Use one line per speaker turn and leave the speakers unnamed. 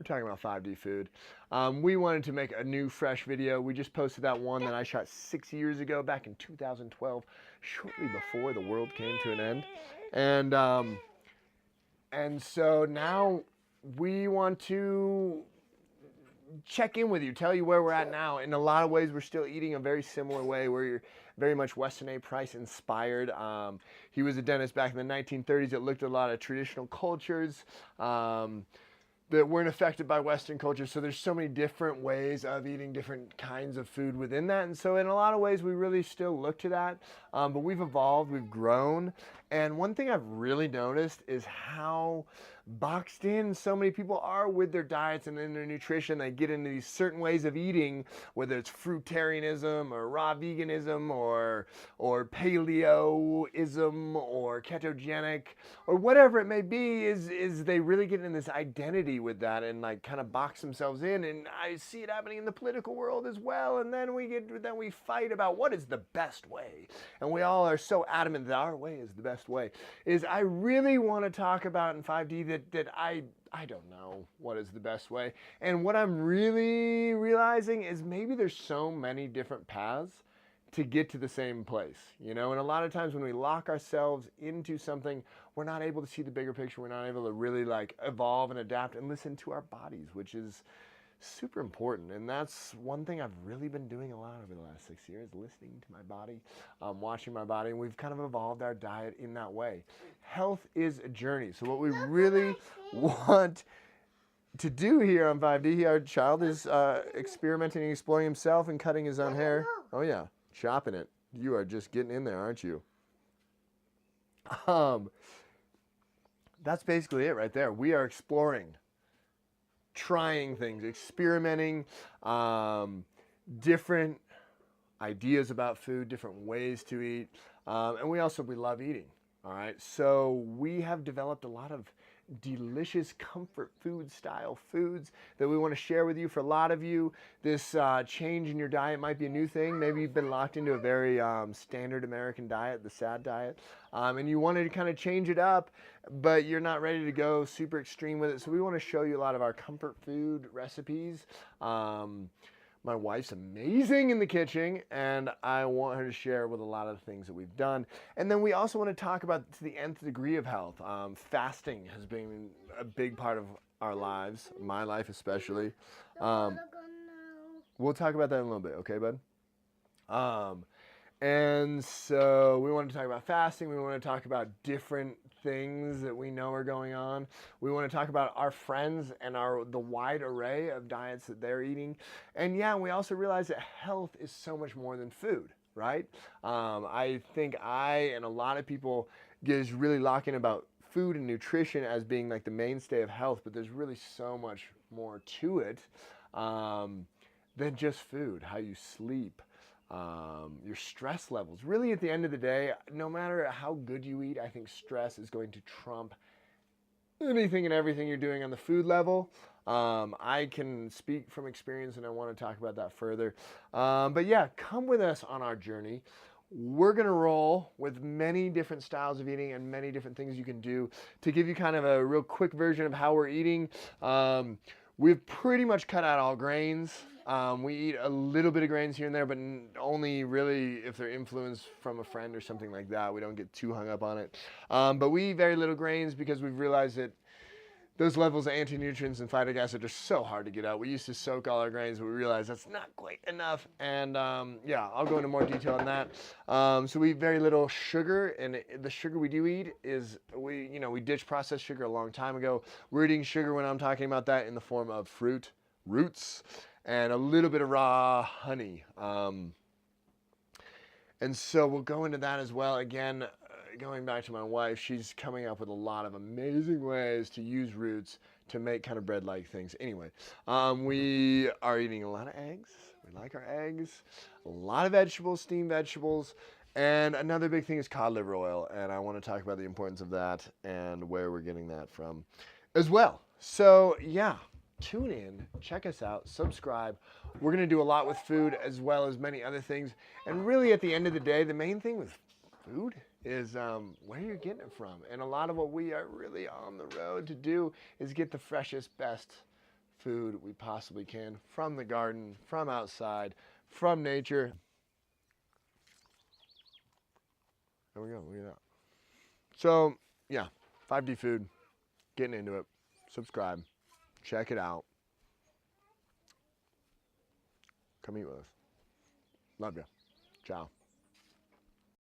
We're talking about 5D food. We wanted to make a new, fresh video. We just posted that one that I shot 6 years ago, back in 2012, shortly before the world came to an end. And so now we want to check in with you, tell you where we're at now. In a lot of ways, we're still eating a very similar way, where you're very much Weston A. Price inspired. He was a dentist back in the 1930s that looked at a lot of traditional cultures. That weren't affected by Western culture. So there's so many different ways of eating different kinds of food within that. And so in a lot of ways, we really still look to that. But we've evolved, we've grown. And one thing I've really noticed is how boxed in so many people are with their diets and in their nutrition. They get into these certain ways of eating, whether it's fruitarianism or raw veganism or paleoism or ketogenic or whatever it may be, is they really get in this identity with that and like kind of box themselves in. And I see it happening in the political world as well. And then we fight about what is the best way. And we all are so adamant that our way is the best way. I really want to talk about in 5D that I don't know what is the best way. And what I'm really realizing is maybe there's so many different paths to get to the same place, you know? And a lot of times when we lock ourselves into something, we're not able to see the bigger picture. We're not able to really like evolve and adapt and listen to our bodies, which is super important. And that's one thing I've really been doing a lot over the last 6 years, listening to my body, watching my body. And we've kind of evolved our diet in that way. Health is a journey. So what we really want to do here on 5D, our child is experimenting and exploring himself and cutting his own hair. Oh yeah, chopping it. You are just getting in there, aren't you? That's basically it right there. We are exploring, trying things, experimenting, different ideas about food, different ways to eat, and we love eating. All right, so we have developed a lot of delicious comfort food style foods that we want to share with you. For a lot of you, this change in your diet might be a new thing. Maybe you've been locked into a very standard American diet, the SAD diet, and you wanted to kind of change it up, but you're not ready to go super extreme with it. So we want to show you a lot of our comfort food recipes. My wife's amazing in the kitchen, and I want her to share with a lot of the things that we've done. And then we also want to talk about, to the nth degree of health, fasting has been a big part of our lives, my life especially. We'll talk about that in a little bit, okay, bud? And so we want to talk about fasting. We want to talk about different things that we know are going on. We want to talk about our friends and the wide array of diets that they're eating. And yeah, we also realize that health is so much more than food, right? I think I and a lot of people get really locked in about food and nutrition as being like the mainstay of health, but there's really so much more to it than just food. How you sleep, your stress levels. Really, at the end of the day, no matter how good you eat, I think stress is going to trump anything and everything you're doing on the food level. I can speak from experience, and I want to talk about that further. But yeah, come with us on our journey. We're going to roll with many different styles of eating and many different things you can do to give you kind of a real quick version of how we're eating. We've pretty much cut out all grains. We eat a little bit of grains here and there, but only really if they're influenced from a friend or something like that. We don't get too hung up on it. But we eat very little grains because we've realized that those levels of anti-nutrients and phytic acid are so hard to get out. We used to soak all our grains, but we realized that's not quite enough. And yeah, I'll go into more detail on that. So we eat very little sugar, and the sugar we do eat is, we ditched processed sugar a long time ago. We're eating sugar when I'm talking about that in the form of fruit, roots, and a little bit of raw honey. And so we'll go into that as well. Again, going back to my wife, she's coming up with a lot of amazing ways to use roots to make kind of bread-like things. Anyway, we are eating a lot of eggs. We like our eggs. A lot of vegetables, steamed vegetables. And another big thing is cod liver oil. And I want to talk about the importance of that and where we're getting that from as well. So yeah, tune in, check us out, subscribe. We're going to do a lot with food as well as many other things. And really at the end of the day, the main thing with food is where you're getting it from. And a lot of what we are really on the road to do is get the freshest, best food we possibly can from the garden, from outside, from nature. There we go. Look at that. So, yeah, 5D Food, getting into it. Subscribe. Check it out. Come eat with us. Love you. Ciao.